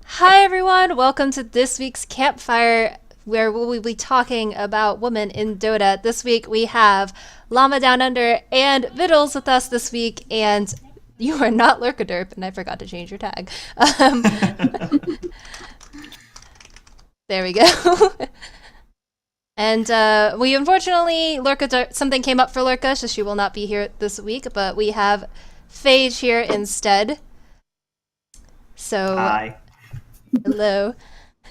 Hi everyone, welcome to this week's Campfire, where we'll be talking about women in Dota. This week we have LlamaDownUnder and Vdles with us this week, and you are not Lurkaderp, and I forgot to change your tag. Um, there we go. And we unfortunately, something came up for Lurka, so she will not be here this week, but we have Phage here instead. So, Hi. hello.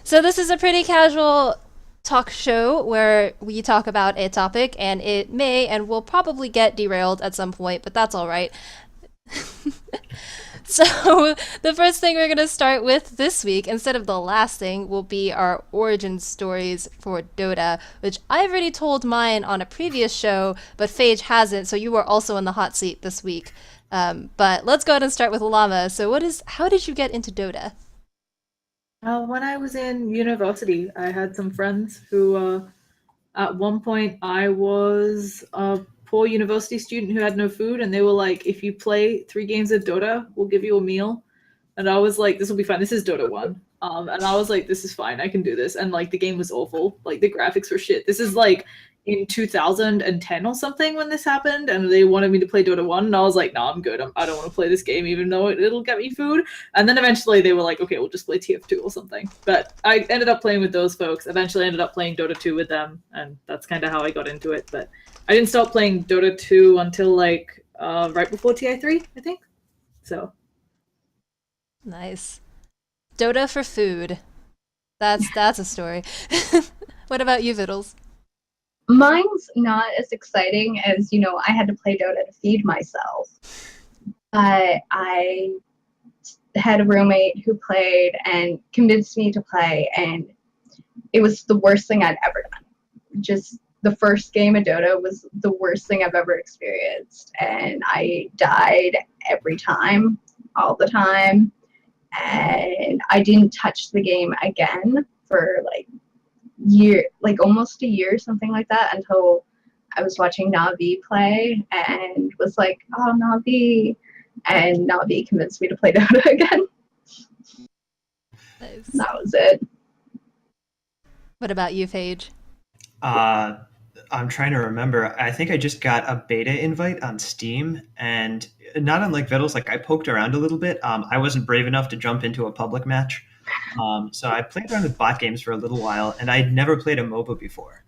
So this is a pretty casual talk show where we talk about a topic and it may and will probably get derailed at some point, but that's all right. So the first thing we're going to start with this week, instead of the last thing, will be our origin stories for Dota, which I've already told mine on a previous show, but Phage hasn't, so you are also in the hot seat this week. But let's go ahead and start with Llama. So how did you get into Dota? When I was in university, I had some friends who, at one point, I was a poor university student who had no food, and they were like, "If you play 3 games of Dota, we'll give you a meal." And I was like, "This will be fine. This is Dota 1." And I was like, "This is fine. I can do this." And like, the game was awful. Like, the graphics were shit. This is like in 2010 or something when this happened, and they wanted me to play Dota 1, and I was like, "No, I'm good. I don't want to play this game, even though it'll get me food." And then eventually they were like, "Okay, we'll just play TF2 or something." But I ended up playing with those folks. Eventually, I ended up playing Dota 2 with them, and that's kind of how I got into it. But I didn't stop playing Dota 2 until like right before TI3, I think. So Nice. Dota for food. That's a story. What about you, Vittles? Mine's not as exciting as, I had to play Dota to feed myself. But I had a roommate who played and convinced me to play, and it was the worst thing I'd ever done. Just the first game of Dota was the worst thing I've ever experienced, and I died every time, all the time, and I didn't touch the game again for almost a year, something like that, until I was watching Navi play and was like, "Oh, Navi," and Navi convinced me to play Dota again. Nice. That was it. What about you, Phage? Uh, I'm trying to remember. I think I just got a beta invite on Steam, and not unlike Vittles, like I poked around a little bit. I wasn't brave enough to jump into a public match, so I played around with bot games for a little while, and I'd never played a MOBA before,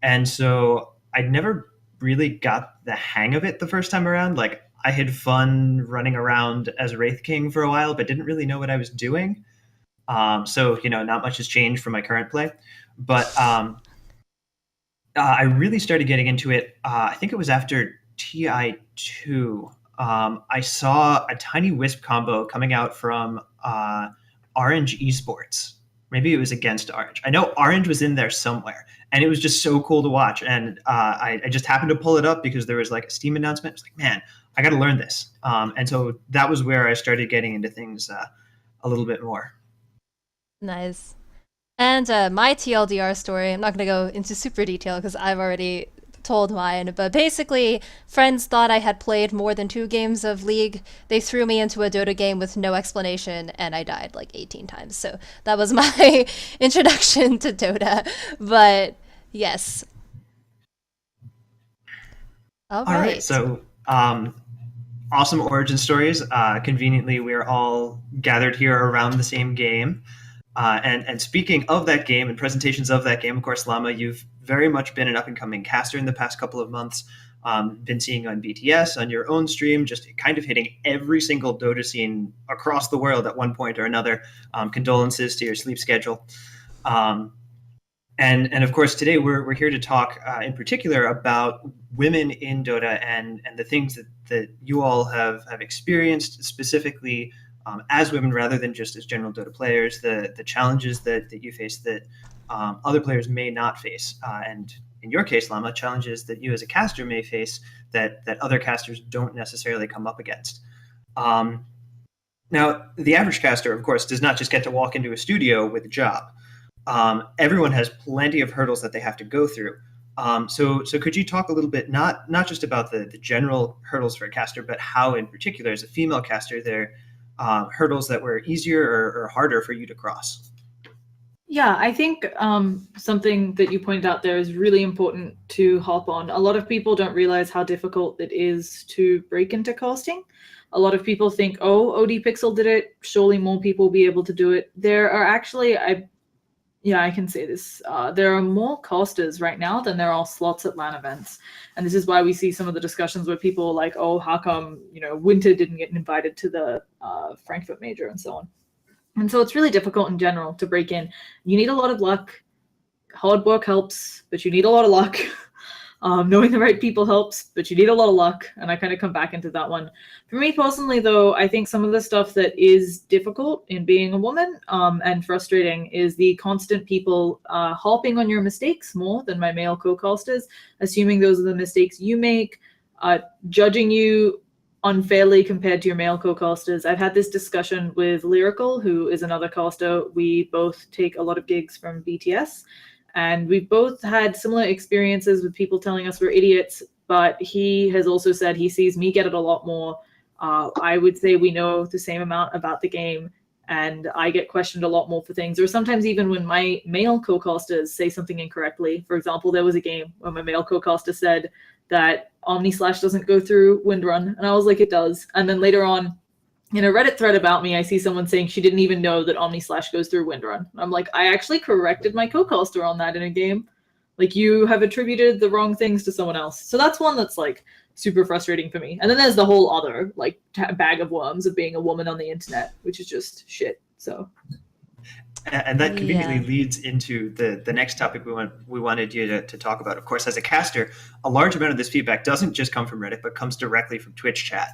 and so I never really got the hang of it the first time around. Like I had fun running around as Wraith King for a while, but didn't really know what I was doing. So not much has changed from my current play, but I really started getting into it. I think it was after TI2. I saw a tiny Wisp combo coming out from Orange Esports. Maybe it was against Orange. I know Orange was in there somewhere, and it was just so cool to watch. And I just happened to pull it up because there was like a Steam announcement. I was like, man, I got to learn this. And so that was where I started getting into things a little bit more. Nice. And my TLDR story, I'm not going to go into super detail because I've already told mine, but basically, friends thought I had played more than 2 games of League. They threw me into a Dota game with no explanation, and I died like 18 times. So that was my introduction to Dota. But yes. All All right, right. so awesome origin stories. Conveniently, we're all gathered here around the same game. And speaking of that game and presentations of that game, of course, Llama, you've very much been an up and coming caster in the past couple of months. Been seeing on BTS, on your own stream, just kind of hitting every single Dota scene across the world at one point or another. Condolences to your sleep schedule. Um, and of course, today we're here to talk in particular about women in Dota and the things that you all have experienced specifically as women rather than just as general Dota players, the challenges that you face that other players may not face. And in your case, Lama, challenges that you as a caster may face that other casters don't necessarily come up against. Um, Now, the average caster, of course, does not just get to walk into a studio with a job. Everyone has plenty of hurdles that they have to go through. So could you talk a little bit, not just about the general hurdles for a caster, but how, in particular, as a female caster, there hurdles that were easier or harder for you to cross? Yeah, I think something that you pointed out there is really important to hop on. A lot of people don't realize how difficult it is to break into casting. A lot of people think, oh, OD Pixel did it, surely more people will be able to do it. There are actually, I can say this, there are more casters right now than there are slots at LAN events. And this is why we see some of the discussions where people are like, oh, how come, Winter didn't get invited to the Frankfurt Major and so on. And so it's really difficult in general to break in. You need a lot of luck. Hard work helps, but you need a lot of luck. Knowing the right people helps, but you need a lot of luck. And I kind of come back into that one. For me personally, though, I think some of the stuff that is difficult in being a woman and frustrating is the constant people harping on your mistakes more than my male co-casters, assuming those are the mistakes you make, judging you unfairly compared to your male co-casters. I've had this discussion with Lyrical, who is another caster. We both take a lot of gigs from BTS, and we've both had similar experiences with people telling us we're idiots, but he has also said he sees me get it a lot more. I would say we know the same amount about the game, and I get questioned a lot more for things, or sometimes even when my male co-casters say something incorrectly. For example, there was a game where my male co-caster said that Omni/Slash doesn't go through Windrun, and I was like, it does. And then later on, in a Reddit thread about me, I see someone saying she didn't even know that Omni/Slash goes through Windrun. I'm like, I actually corrected my co-caster on that in a game. Like, you have attributed the wrong things to someone else. So that's one that's like super frustrating for me. And then there's the whole other like bag of worms of being a woman on the internet, which is just shit. So. And that conveniently leads into the next topic we wanted you to talk about. Of course, as a caster, a large amount of this feedback doesn't just come from Reddit, but comes directly from Twitch chat.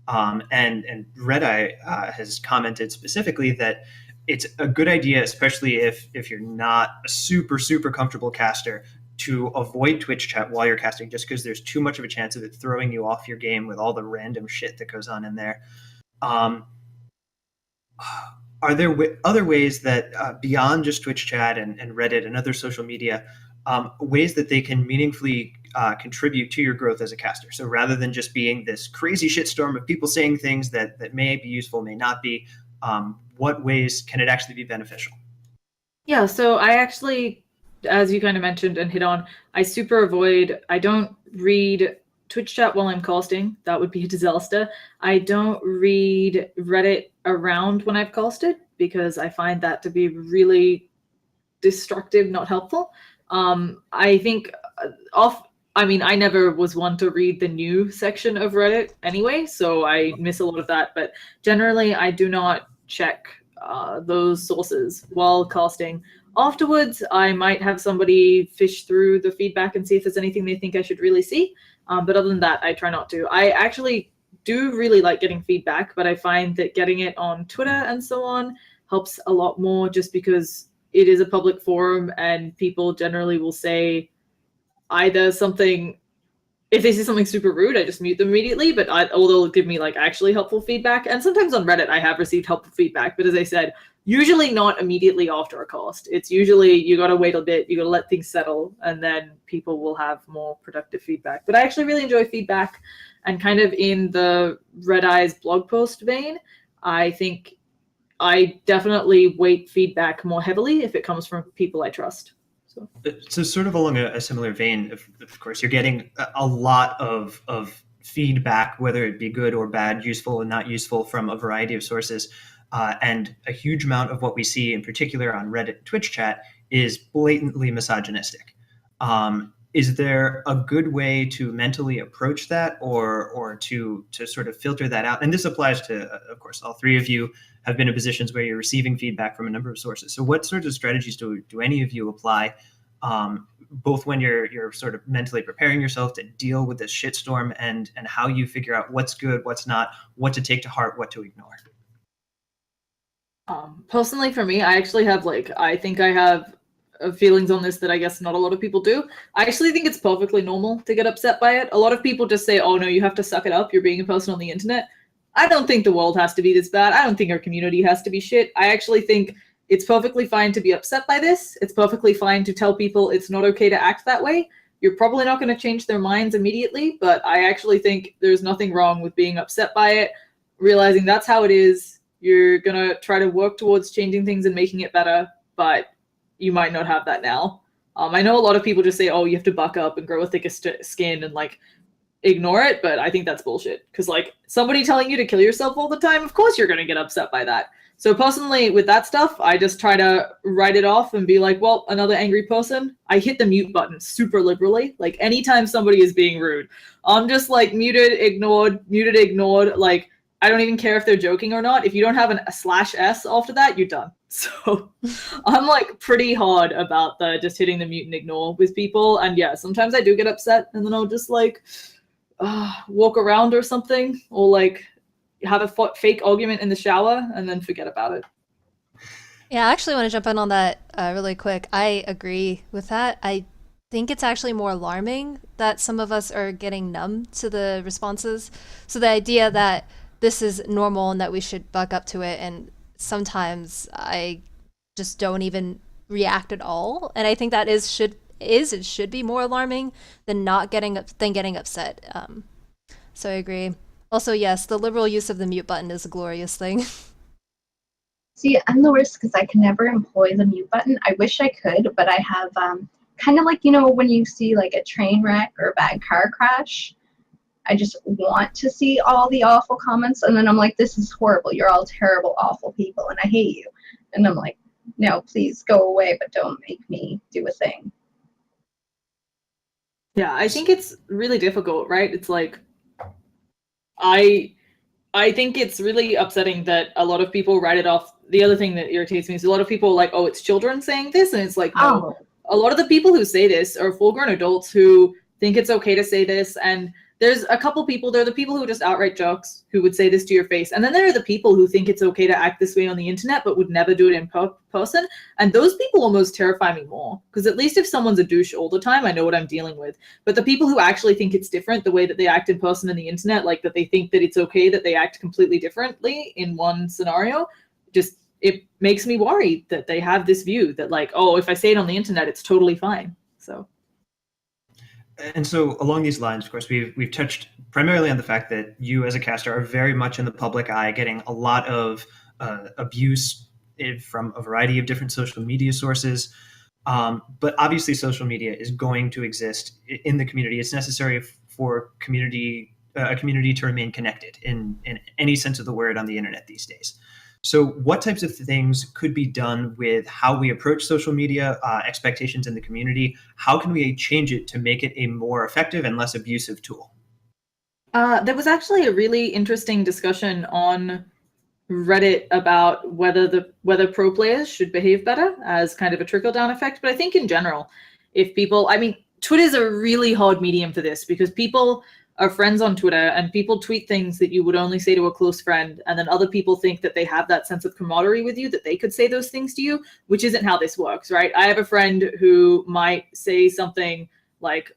And Red-Eye has commented specifically that it's a good idea, especially if you're not a super, super comfortable caster, to avoid Twitch chat while you're casting, just because there's too much of a chance of it throwing you off your game with all the random shit that goes on in there. Are there other ways that beyond just Twitch chat and Reddit and other social media, ways that they can meaningfully contribute to your growth as a caster? So rather than just being this crazy shitstorm of people saying things that may be useful, may not be, what ways can it actually be beneficial? Yeah, so I actually, as you kind of mentioned and hit on, I don't read Twitch chat while I'm casting. That would be a disaster. I don't read Reddit around when I've casted because I find that to be really destructive, not helpful. I think I never was one to read the new section of Reddit anyway, so I miss a lot of that. But generally, I do not check those sources while casting. Afterwards, I might have somebody fish through the feedback and see if there's anything they think I should really see. But other than that, I try not to. I actually do really like getting feedback, but I find that getting it on Twitter and so on helps a lot more just because it is a public forum and people generally will say either something, if they say something super rude, I just mute them immediately, but they'll give me like actually helpful feedback. And sometimes on Reddit, I have received helpful feedback, but as I said, usually not immediately after a cast. It's usually you got to wait a bit, you got to let things settle, and then people will have more productive feedback. But I actually really enjoy feedback, and kind of in the Red Eyes blog post vein, I think I definitely weight feedback more heavily if it comes from people I trust. So sort of along a similar vein, of course, you're getting a lot of feedback, whether it be good or bad, useful and not useful, from a variety of sources. And a huge amount of what we see, in particular on Reddit and Twitch chat, is blatantly misogynistic. Is there a good way to mentally approach that, or to sort of filter that out? And this applies to, of course, all three of you have been in positions where you're receiving feedback from a number of sources. So what sorts of strategies do any of you apply, both when you're sort of mentally preparing yourself to deal with this shitstorm, and how you figure out what's good, what's not, what to take to heart, what to ignore? Personally, for me, I actually have I think I have feelings on this that I guess not a lot of people do. I actually think it's perfectly normal to get upset by it. A lot of people just say, oh no, you have to suck it up, you're being a person on the internet. I don't think the world has to be this bad. I don't think our community has to be shit. I actually think it's perfectly fine to be upset by this. It's perfectly fine to tell people it's not okay to act that way. You're probably not going to change their minds immediately, but I actually think there's nothing wrong with being upset by it, realizing that's how it is, You're gonna try to work towards changing things and making it better, but you might not have that now. I know a lot of people just say, oh, you have to buck up and grow a thicker skin and like ignore it, but I think that's bullshit. Because like somebody telling you to kill yourself all the time, of course you're gonna get upset by that. So personally, with that stuff, I just try to write it off and be like, well, another angry person. I hit the mute button super liberally. Like anytime somebody is being rude, I'm just like muted, ignored, muted, ignored. Like I don't even care if they're joking or not. If you don't have a /s after that, you're done. So I'm like pretty hard about the just hitting the mute and ignore with people. And yeah, sometimes I do get upset and then I'll just like walk around or something, or like have a fake argument in the shower and then forget about it. Yeah, I actually want to jump in on that really quick. I agree with that. I think it's actually more alarming that some of us are getting numb to the responses. So the idea that this is normal and that we should buck up to it, and sometimes I just don't even react at all. And I think that it should be more alarming than getting upset. So I agree. Also, yes, the liberal use of the mute button is a glorious thing. See, I'm the worst because I can never employ the mute button. I wish I could, but I have kind of like, when you see like a train wreck or a bad car crash, I just want to see all the awful comments, and then I'm like, this is horrible. You're all terrible, awful people, and I hate you. And I'm like, no, please go away, but don't make me do a thing. Yeah, I think it's really difficult, right? It's like, I think it's really upsetting that a lot of people write it off. The other thing that irritates me is a lot of people are like, oh, it's children saying this, and it's like, no. Oh. A lot of the people who say this are full-grown adults who think it's okay to say this, and there's a couple people, there are the people who are just outright jerks who would say this to your face, and then there are the people who think it's okay to act this way on the internet but would never do it in person, and those people almost terrify me more, because at least if someone's a douche all the time, I know what I'm dealing with. But the people who actually think it's different, the way that they act in person and the internet, like that they think that it's okay that they act completely differently in one scenario, just it makes me worried that they have this view that like, oh, if I say it on the internet, it's totally fine. So. And so along these lines, of course, we've touched primarily on the fact that you as a caster are very much in the public eye, getting a lot of abuse from a variety of different social media sources. But obviously social media is going to exist in the community. It's necessary for a community to remain connected in any sense of the word on the internet these days. So what types of things could be done with how we approach social media, expectations in the community? How can we change it to make it a more effective and less abusive tool? There was actually a really interesting discussion on Reddit about whether pro players should behave better as kind of a trickle-down effect. But I think in general, if people, I mean, Twitter is a really hard medium for this, because people are friends on Twitter and people tweet things that you would only say to a close friend, and then other people think that they have that sense of camaraderie with you, that they could say those things to you, which isn't how this works, right? I have a friend who might say something like,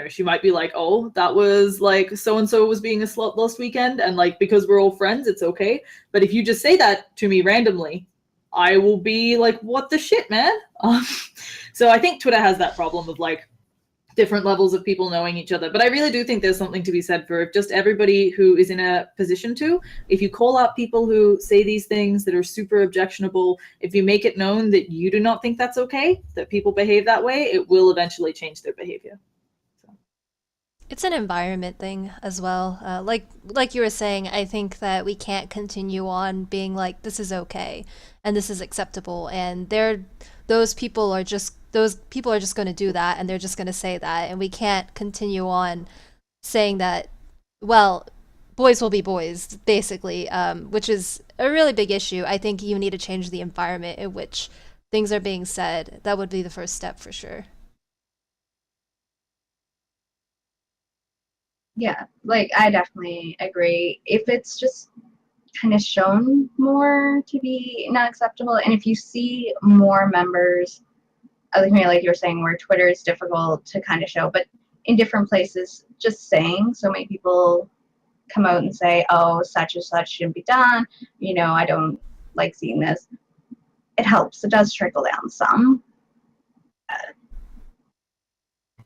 she might be like, oh, that was like so-and-so was being a slut last weekend, and like, because we're all friends, it's okay. But if you just say that to me randomly, I will be like, what the shit, man? So I think Twitter has that problem of like different levels of people knowing each other. But I really do think there's something to be said for just everybody who is in a position to, if you call out people who say these things that are super objectionable, if you make it known that you do not think that's okay, that people behave that way, it will eventually change their behavior. It's an environment thing as well. Like you were saying, I think that we can't continue on being like, this is okay and this is acceptable, and those people are just going to do that, and they're just going to say that, and we can't continue on saying that, well, boys will be boys, basically, which is a really big issue. I think you need to change the environment in which things are being said. That would be the first step for sure. Yeah, like I definitely agree. If it's just kind of shown more to be not acceptable, and if you see more members of the community, like you were saying, where Twitter is difficult to kind of show, but in different places, just saying, so many people come out and say, oh, such and such shouldn't be done, I don't like seeing this. It helps. It does trickle down some.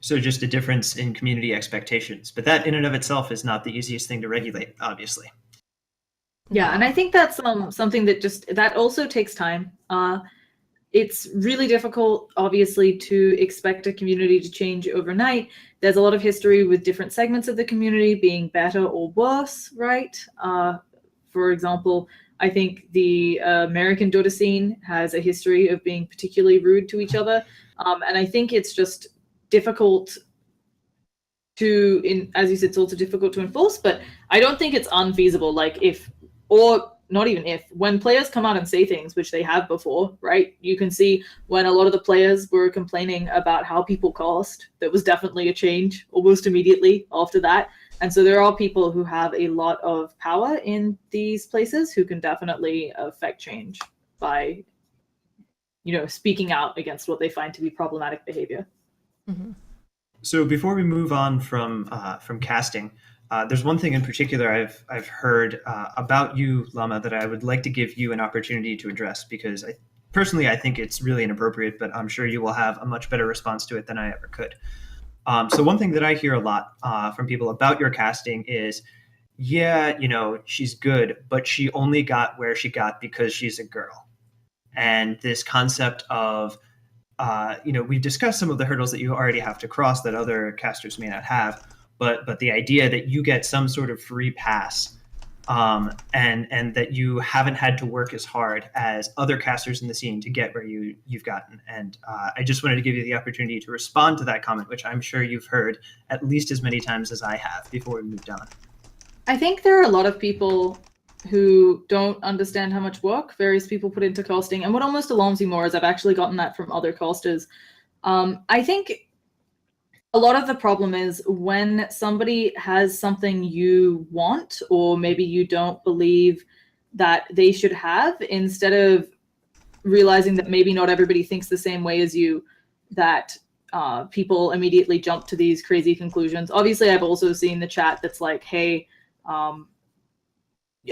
So just a difference in community expectations. But that in and of itself is not the easiest thing to regulate, obviously. Yeah, and I think that's something that also takes time. It's really difficult, obviously, to expect a community to change overnight. There's a lot of history with different segments of the community being better or worse, right? For example, I think the American Dota scene has a history of being particularly rude to each other, and I think it's just difficult as you said, it's also difficult to enforce, but I don't think it's unfeasible. Like not even if, when players come out and say things, which they have before, right? You can see when a lot of the players were complaining about how people cost, there was definitely a change almost immediately after that. And so there are people who have a lot of power in these places who can definitely affect change by, speaking out against what they find to be problematic behavior. Mm-hmm. So before we move on from casting, there's one thing in particular I've heard about you, Llama, that I would like to give you an opportunity to address, because personally I think it's really inappropriate, but I'm sure you will have a much better response to it than I ever could. So one thing that I hear a lot from people about your casting is, yeah, she's good, but she only got where she got because she's a girl. And this concept of we've discussed some of the hurdles that you already have to cross that other casters may not have, but the idea that you get some sort of free pass, and that you haven't had to work as hard as other casters in the scene to get where you've gotten. And I just wanted to give you the opportunity to respond to that comment, which I'm sure you've heard at least as many times as I have before we moved on. I think there are a lot of people who don't understand how much work various people put into casting. And what almost alarms me more is I've actually gotten that from other casters. I think a lot of the problem is when somebody has something you want, or maybe you don't believe that they should have, instead of realizing that maybe not everybody thinks the same way as you, that people immediately jump to these crazy conclusions. Obviously, I've also seen the chat that's like, hey,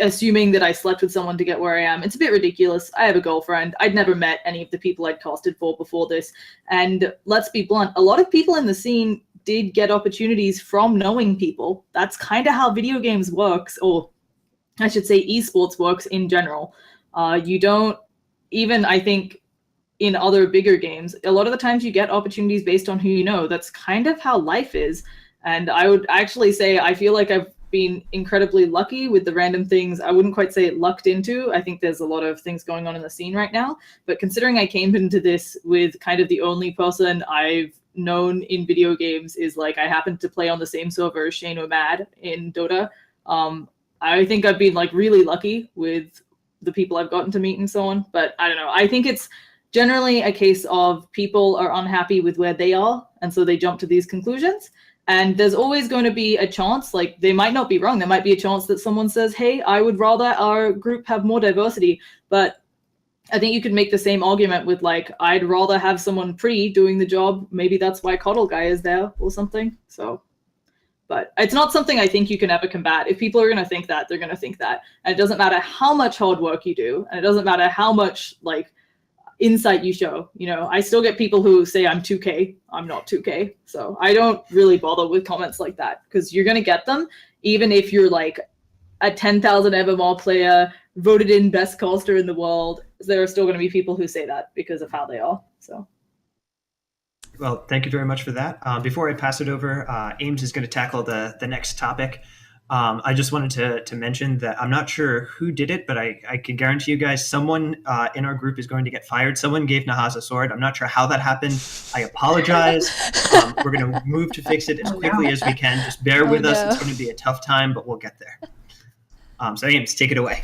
assuming that I slept with someone to get where I am. It's a bit ridiculous. I have a girlfriend. I'd never met any of the people I'd casted for before this. And let's be blunt, a lot of people in the scene did get opportunities from knowing people. That's kind of how video games works, or I should say esports works in general. You don't, even I think in other bigger games, a lot of the times you get opportunities based on who you know. That's kind of how life is. And I would actually say I feel like I've been incredibly lucky with the random things. I wouldn't quite say it lucked into. I think there's a lot of things going on in the scene right now. But considering I came into this with kind of the only person I've known in video games is like I happened to play on the same server as Shane O'Mad in Dota. I think I've been like really lucky with the people I've gotten to meet and so on. But I don't know. I think it's generally a case of people are unhappy with where they are, and so they jump to these conclusions. And there's always going to be a chance, like they might not be wrong. There might be a chance that someone says, hey, I would rather our group have more diversity. But I think you could make the same argument with like, I'd rather have someone pretty doing the job. Maybe that's why Coddle Guy is there or something. So, but it's not something I think you can ever combat. If people are going to think that, they're going to think that. And it doesn't matter how much hard work you do. And it doesn't matter how much like insight you show. I still get people who say I'm 2K. I'm not 2K. So I don't really bother with comments like that, because you're going to get them even if you're like a 10,000 MMR player, voted in best caster in the world. There are still going to be people who say that because of how they are. So. Well, thank you very much for that. Before I pass it over, Ames is going to tackle the next topic. I just wanted to mention that I'm not sure who did it, but I can guarantee you guys someone in our group is going to get fired. Someone gave Nahaz a sword. I'm not sure how that happened. I apologize. We're going to move to fix it as quickly as we can. Just bear with us. It's going to be a tough time, but we'll get there. So Ames, take it away.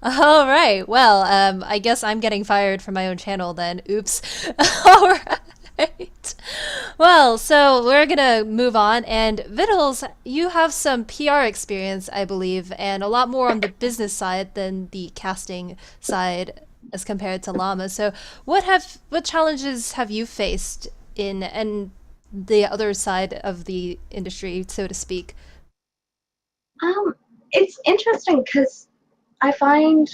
All right. Well, I guess I'm getting fired from my own channel then. Oops. All right. Well, so we're gonna move on, and Vdles, you have some PR experience, I believe, and a lot more on the business side than the casting side as compared to Llama. So what challenges have you faced in the other side of the industry, so to speak? It's interesting because I find,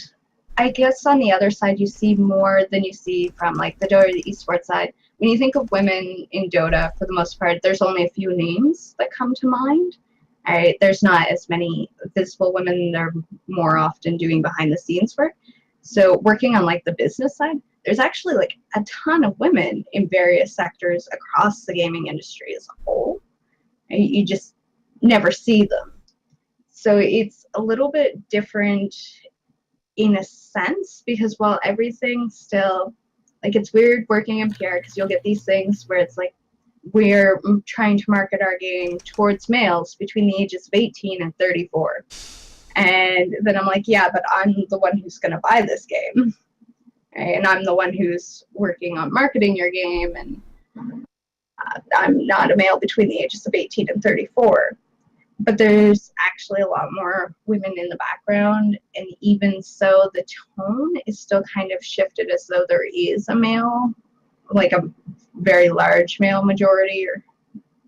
I guess on the other side you see more than you see from like the Dota or the esports side. When you think of women in Dota, for the most part, there's only a few names that come to mind. All right, there's not as many visible women. They're more often doing behind the scenes work. So working on like the business side, there's actually like a ton of women in various sectors across the gaming industry as a whole. And you just never see them. So it's a little bit different in a sense, because while everything's still, like, it's weird working in PR because you'll get these things where it's like, we're trying to market our game towards males between the ages of 18 and 34. And then I'm like, yeah, but I'm the one who's going to buy this game. Right? And I'm the one who's working on marketing your game. And I'm not a male between the ages of 18 and 34. But there's actually a lot more women in the background. And even so, the tone is still kind of shifted as though there is a male, like a very large male majority or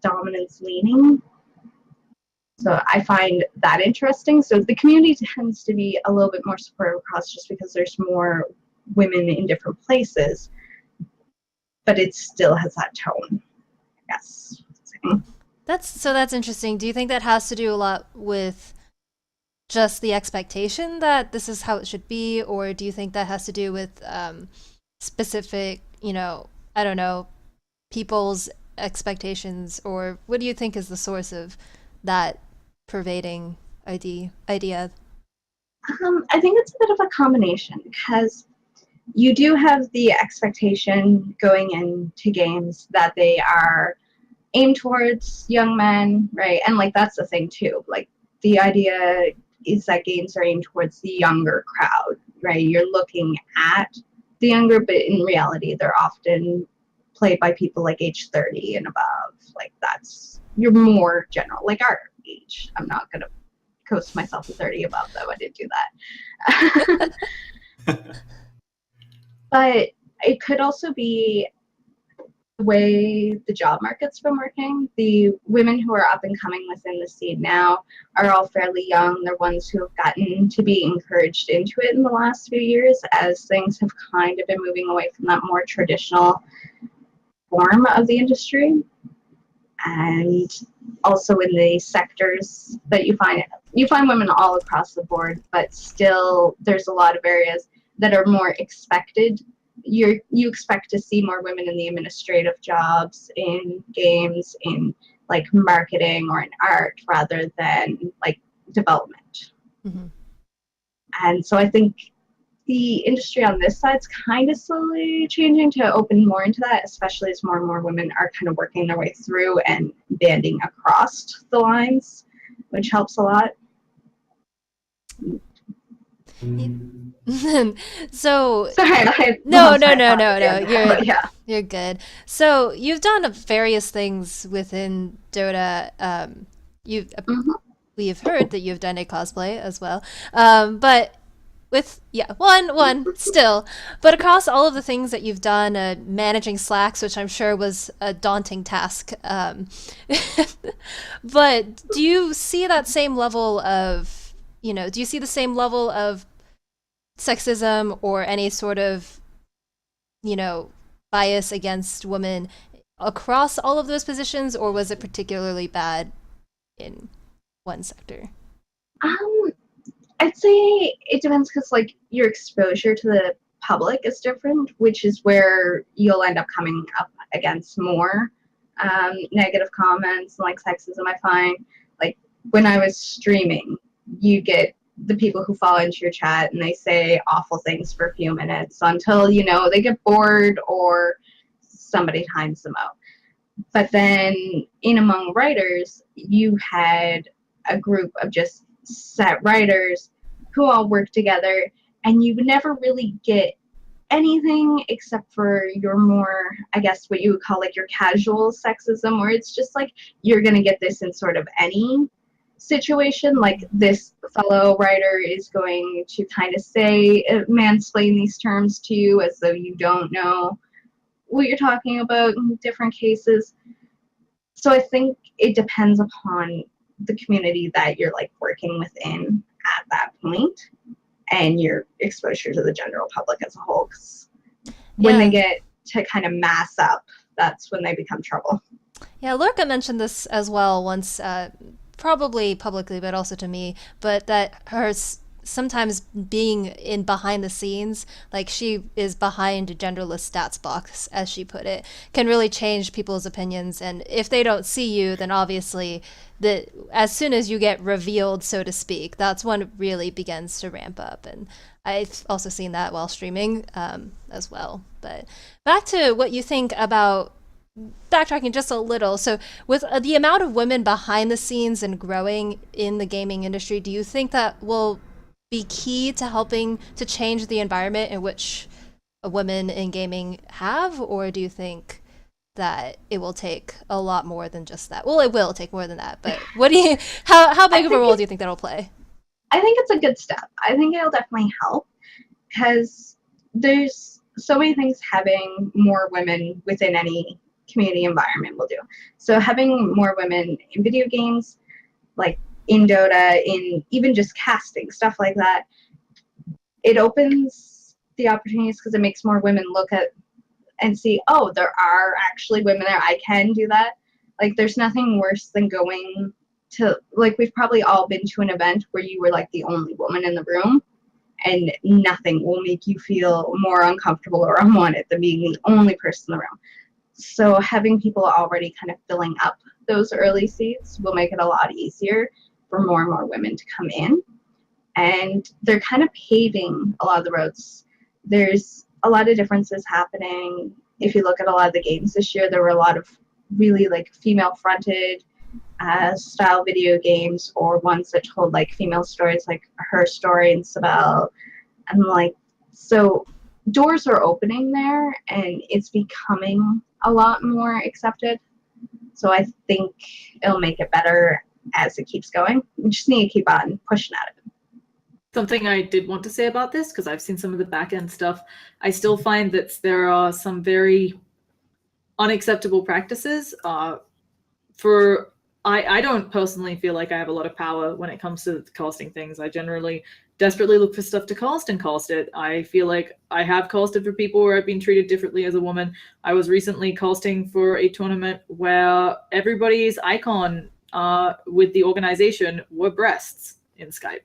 dominance leaning. So I find that interesting. So the community tends to be a little bit more supportive across just because there's more women in different places, but it still has that tone, I guess. That's interesting. Do you think that has to do a lot with just the expectation that this is how it should be, or do you think that has to do with specific, I don't know, people's expectations, or what do you think is the source of that pervading idea? I think it's a bit of a combination, because you do have the expectation going into games that they are aimed towards young men, right? And like that's the thing too. Like the idea is that games are aimed towards the younger crowd, right? You're looking at the younger, but in reality, they're often played by people like age 30 and above. Like that's, you're more general, like our age. I'm not gonna coast myself to 30 above though. I didn't do that. But it could also be the way the job market's been working. The women who are up and coming within the scene now are all fairly young. They're ones who have gotten to be encouraged into it in the last few years, as things have kind of been moving away from that more traditional form of the industry. And also in the sectors that you find women all across the board, but still there's a lot of areas that are more expected. You expect to see more women in the administrative jobs, in games, in like marketing or in art, rather than like development. Mm-hmm. And so I think the industry on this side's kind of slowly changing to open more into that, especially as more and more women are kind of working their way through and banding across the lines, which helps a lot. So sorry, no, yeah. You're good. So you've done various things within Dota. We've heard that you've done a cosplay as well. But with one still, but across all of the things that you've done, managing Slacks, which I'm sure was a daunting task. But do you see that same level of, do you see the same level of sexism or any sort of, bias against women across all of those positions, or was it particularly bad in one sector? I'd say it depends, because like your exposure to the public is different, which is where you'll end up coming up against more negative comments and like sexism. I find like when I was streaming, you get the people who fall into your chat and they say awful things for a few minutes until they get bored or somebody times them out. But then in among writers, you had a group of just set writers who all work together, and you would never really get anything except for your more, I guess, what you would call like your casual sexism, where it's just like you're gonna get this in sort of any situation. Like this fellow writer is going to kind of say, mansplain these terms to you as though you don't know what you're talking about in different cases. So I think it depends upon the community that you're like working within at that point and your exposure to the general public as a whole. 'Cause when they get to kind of mass up, that's when they become trouble. Yeah, Lorca mentioned this as well once, probably publicly, but also to me, but that her sometimes being in behind the scenes, like she is behind a genderless stats box, as she put it, can really change people's opinions. And if they don't see you, then obviously as soon as you get revealed, so to speak, that's when it really begins to ramp up. And I've also seen that while streaming as well. But back to what you think about backtracking just a little. So, with the amount of women behind the scenes and growing in the gaming industry, do you think that will be key to helping to change the environment in which women in gaming have, or do you think that it will take a lot more than just that? Well, it will take more than that, but what do you? How big of a role do you think that'll play? I think it's a good step. I think it'll definitely help because there's so many things having more women within any community environment will do. So having more women in video games, like in Dota, in even just casting, stuff like that, it opens the opportunities because it makes more women look at and see, oh, there are actually women there. I can do that. Like, there's nothing worse than going to, like, we've probably all been to an event where you were like the only woman in the room, and nothing will make you feel more uncomfortable or unwanted than being the only person in the room. So having people already kind of filling up those early seats will make it a lot easier for more and more women to come in. And they're kind of paving a lot of the roads. There's a lot of differences happening. If you look at a lot of the games this year, there were a lot of really like female-fronted style video games, or ones that told like female stories, like Her Story and Sabelle. And like, so doors are opening there, and it's becoming a lot more accepted. So I think it'll make it better as it keeps going. We just need to keep on pushing at it. Something I did want to say about this, because I've seen some of the back end stuff, I still find that there are some very unacceptable practices. I don't personally feel like I have a lot of power when it comes to casting things. I generally desperately look for stuff to cast and cast it. I feel like I have casted for people where I've been treated differently as a woman. I was recently casting for a tournament where everybody's icon with the organization were breasts in Skype.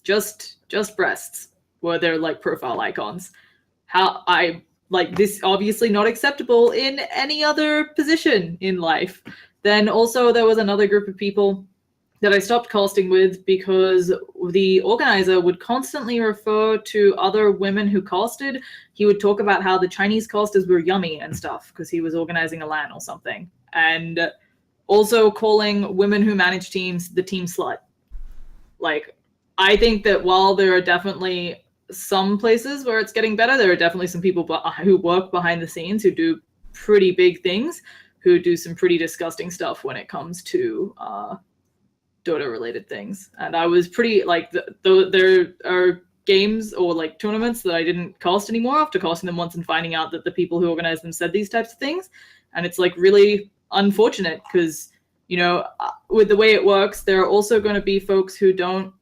Just breasts were their like profile icons. This obviously not acceptable in any other position in life. Then also there was another group of people that I stopped casting with because the organizer would constantly refer to other women who casted. He would talk about how the Chinese casters were yummy and stuff because he was organizing a LAN or something. And also calling women who manage teams the team slut. Like, I think that while there are definitely some places where it's getting better, there are definitely some people who work behind the scenes who do pretty big things, who do some pretty disgusting stuff when it comes to Dota related things. And I was pretty like, there are games or like tournaments that I didn't cast anymore after casting them once and finding out that the people who organized them said these types of things. And it's like really unfortunate because, you know, with the way it works, there are also going to be folks who don't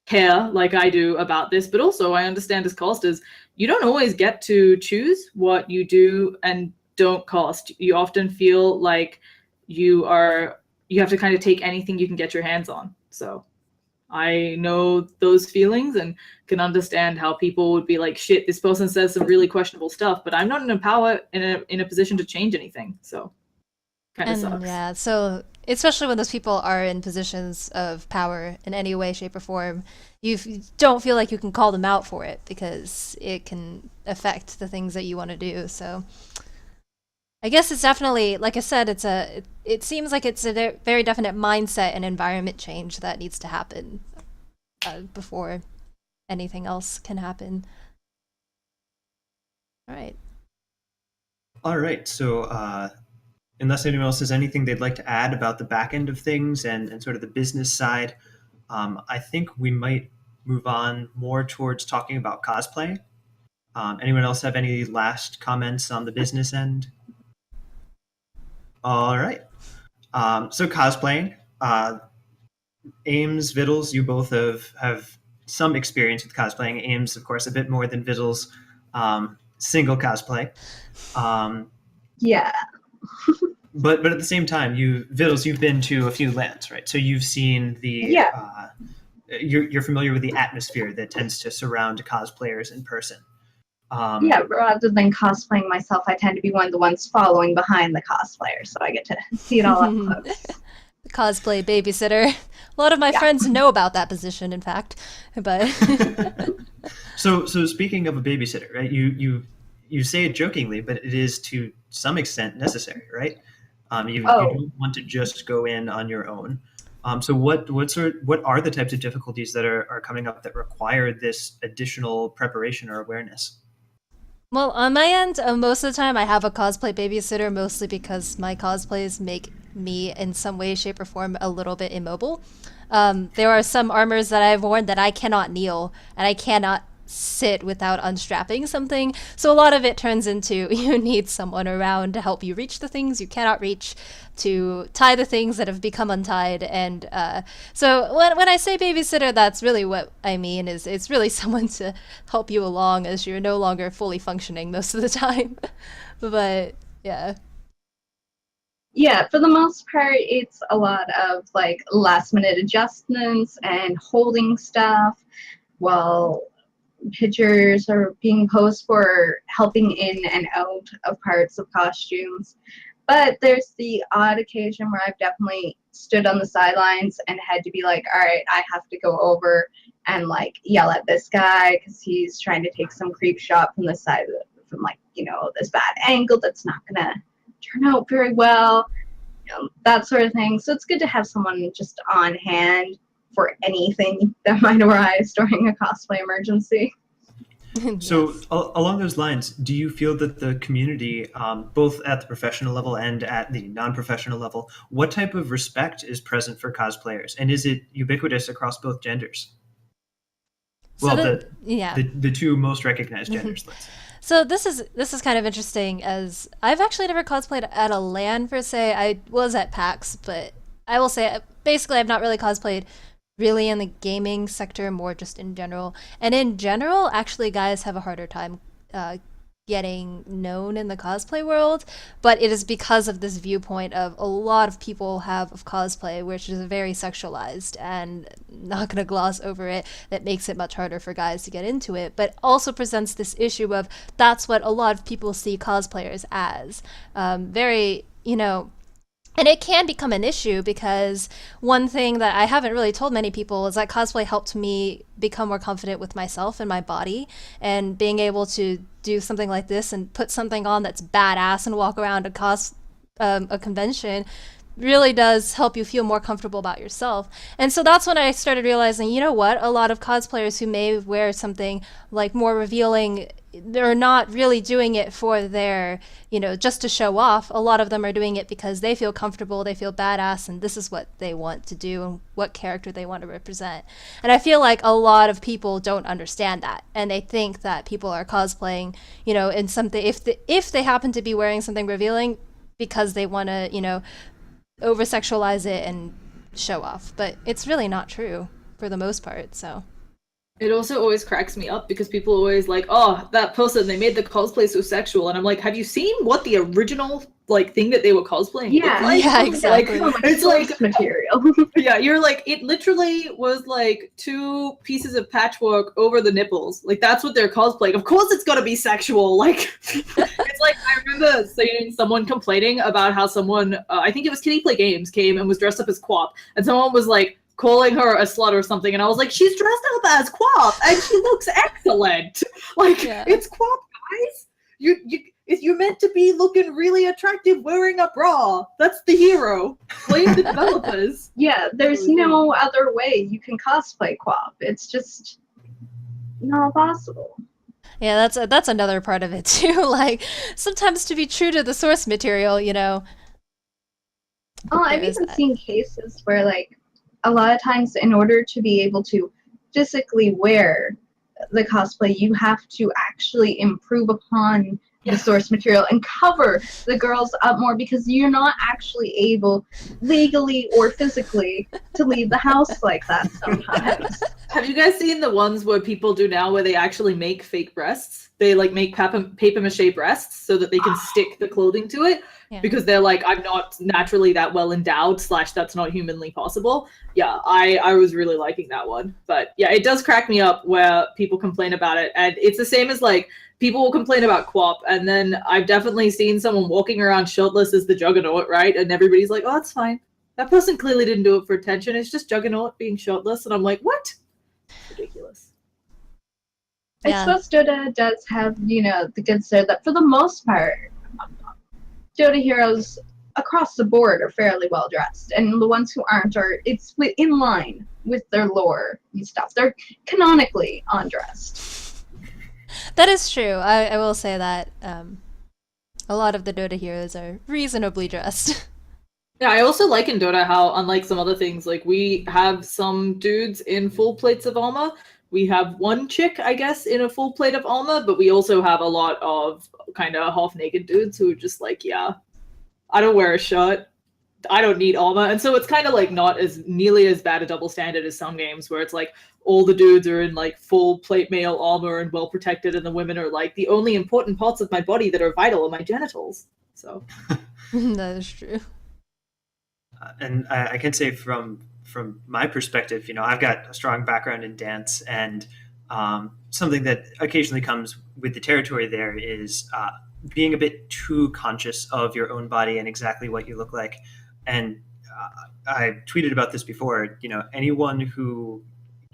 care like I do about this, but also I understand as casters, you don't always get to choose what you do and don't cast. You often feel like you have to kind of take anything you can get your hands on. So I know those feelings and can understand how people would be like, shit, this person says some really questionable stuff, but I'm not in a position to change anything. So kind of sucks. Yeah, so especially when those people are in positions of power in any way, shape, or form, you don't feel like you can call them out for it because it can affect the things that you want to do. So I guess it's definitely, like I said, it seems like it's a very definite mindset and environment change that needs to happen before anything else can happen. All right. So unless anyone else has anything they'd like to add about the back end of things and sort of the business side, I think we might move on more towards talking about cosplay. Anyone else have any last comments on the business end? All right. So cosplaying, Ames, Vdles, you both have some experience with cosplaying. Ames, of course, a bit more than Vdles, single cosplay. Yeah. But at the same time, Vdles, you've been to a few lands, right? So you've seen the you're familiar with the atmosphere that tends to surround cosplayers in person. Yeah, rather than cosplaying myself, I tend to be one of the ones following behind the cosplayer, so I get to see it all up close. Cosplay babysitter. A lot of my friends know about that position, in fact. But so speaking of a babysitter, right? You say it jokingly, but it is to some extent necessary, right? You don't want to just go in on your own. So what are the types of difficulties that are coming up that require this additional preparation or awareness? well, on my end, most of the time I have a cosplay babysitter, mostly because my cosplays make me, in some way, shape, or form, a little bit immobile. There are some armors that I've worn that I cannot kneel, and I cannot sit without unstrapping something. So a lot of it turns into you need someone around to help you reach the things you cannot reach, to tie the things that have become untied. And so when I say babysitter, that's really what I mean, is it's really someone to help you along as you're no longer fully functioning most of the time. But yeah. Yeah, for the most part, it's a lot of like last minute adjustments and holding stuff while pictures are being posed for helping in and out of parts of costumes. But there's the odd occasion where I've definitely stood on the sidelines and had to be like, all right, I have to go over and like yell at this guy because he's trying to take some creep shot from the side of from like, this bad angle that's not gonna turn out very well, that sort of thing. So it's good to have someone just on hand for anything that might arise during a cosplay emergency. So along those lines, do you feel that the community, both at the professional level and at the non-professional level, what type of respect is present for cosplayers? And is it ubiquitous across both genders? So the two most recognized genders, let's say. So this is kind of interesting, as I've actually never cosplayed at a LAN per se. I was at PAX, but I will say basically I've not really cosplayed really in the gaming sector, more just in general. And in general, actually, guys have a harder time getting known in the cosplay world, but it is because of this viewpoint of a lot of people have of cosplay, which is very sexualized, and not gonna gloss over it, that makes it much harder for guys to get into it, but also presents this issue of that's what a lot of people see cosplayers as. Very, and it can become an issue, because one thing that I haven't really told many people is that cosplay helped me become more confident with myself and my body, and being able to do something like this and put something on that's badass and walk around a convention really does help you feel more comfortable about yourself. And so that's when I started realizing, a lot of cosplayers who may wear something like more revealing, they're not really doing it for their, just to show off. A lot of them are doing it because they feel comfortable, they feel badass, and this is what they want to do and what character they want to represent. And I feel like a lot of people don't understand that, and they think that people are cosplaying, in something, if they happen to be wearing something revealing, because they want to, over-sexualize it and show off. But it's really not true for the most part, so. It also always cracks me up because people always like, oh, that person, they made the cosplay so sexual. And I'm like, have you seen what the original thing that they were cosplaying looked like? Yeah, exactly. It's like material. Yeah, you're like, it literally was like 2 pieces of patchwork over the nipples. Like, that's what they're cosplaying. Of course it's gonna be sexual. Like, it's like, I remember seeing someone complaining about how someone, I think it was Kitty Play Games, came and was dressed up as Quap. And someone was like, calling her a slut or something, and I was like, she's dressed up as Quap and she looks excellent. Like, It's Quap, guys. You're meant to be looking really attractive wearing a bra. That's the hero. Blame the developers. Yeah, there's no other way you can cosplay Quap. It's just not possible. Yeah, that's another part of it too. Like, sometimes to be true to the source material, Oh, I've even seen cases where, like, a lot of times in order to be able to physically wear the cosplay, you have to actually improve upon the source material and cover the girls up more, because you're not actually able legally or physically to leave the house like that sometimes. Have you guys seen the ones where people do now where they actually make fake breasts? They like make paper mache breasts so that they can stick the clothing to it Yeah. because they're like, I'm not naturally that well endowed, / that's not humanly possible. Yeah, I was really liking that one. But yeah, it does crack me up where people complain about it. And it's the same as like people will complain about QWOP. And then I've definitely seen someone walking around shirtless as the Juggernaut, right? And everybody's like, oh, that's fine. That person clearly didn't do it for attention. It's just Juggernaut being shirtless. And I'm like, what? Ridiculous. I Yeah. suppose Dota does have, the good side that for the most part, Dota heroes across the board are fairly well dressed, and the ones who aren't it's in line with their lore and stuff. They're canonically undressed. That is true. I will say that a lot of the Dota heroes are reasonably dressed. Yeah, I also like in Dota how, unlike some other things, like we have some dudes in full plates of armor. We have one chick, I guess, in a full plate of armor, but we also have a lot of kind of half-naked dudes who are just like, yeah, I don't wear a shirt. I don't need armor. And so it's kind of like not as nearly as bad a double standard as some games where it's like all the dudes are in like full plate mail armor and well protected, and the women are like, the only important parts of my body that are vital are my genitals. So That is true. And I can say from my perspective, I've got a strong background in dance, and something that occasionally comes with the territory there is being a bit too conscious of your own body and exactly what you look like. And I tweeted about this before. Anyone who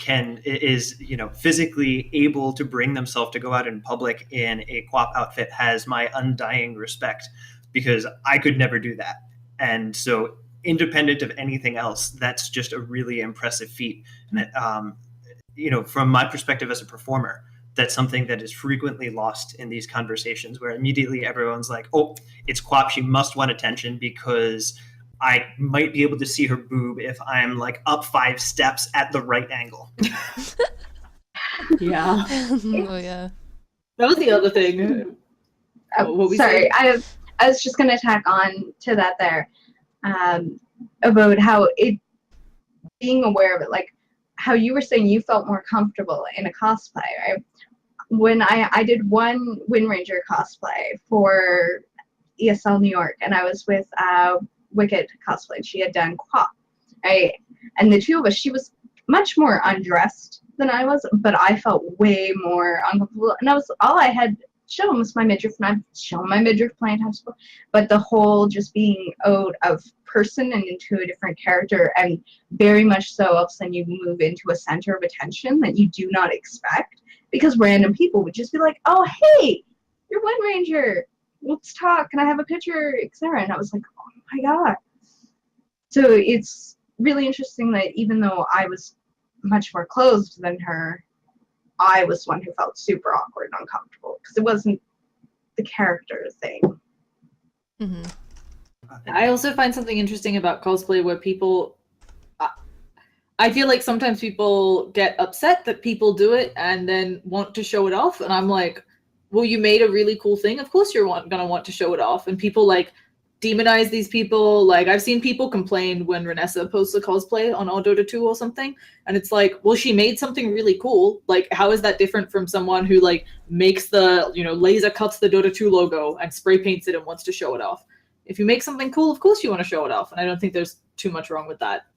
is physically able to bring themselves to go out in public in a QWOP outfit has my undying respect, because I could never do that. And so, independent of anything else, that's just a really impressive feat. And from my perspective as a performer, that's something that is frequently lost in these conversations, where immediately everyone's like, oh, it's QWOP, she must want attention because I might be able to see her boob if I'm like up 5 steps at the right angle. yeah. Oh yeah. That was the other thing. What we Sorry, said? I was just going to tack on to that there. About how being aware of it, like how you were saying you felt more comfortable in a cosplay, right? When I did one Wind Ranger cosplay for ESL New York, and I was with Wicked cosplay. She had done QWOP, right? And the two of us, she was much more undressed than I was, but I felt way more uncomfortable. And all I had shown was my midriff, and I've shown my midriff plenty of times before, but the whole just being out of person and into a different character, and very much so all of a sudden you move into a center of attention that you do not expect, because random people would just be like, oh hey, you're Wind Ranger, let's talk, can I have a picture, etc. And I was like, oh my god. So it's really interesting that even though I was much more closed than her, I was one who felt super awkward and uncomfortable because it wasn't the character thing. Mm-hmm. I also find something interesting about cosplay where people, I feel like sometimes people get upset that people do it and then want to show it off. And I'm like, well, you made a really cool thing. Of course you're going to want to show it off. And people like demonize these people. Like I've seen people complain when Renessa posts a cosplay on Dota 2 or something. And it's like, well, she made something really cool. Like, how is that different from someone who like makes the, laser cuts the Dota 2 logo and spray paints it and wants to show it off? If you make something cool, of course you want to show it off. And I don't think there's too much wrong with that.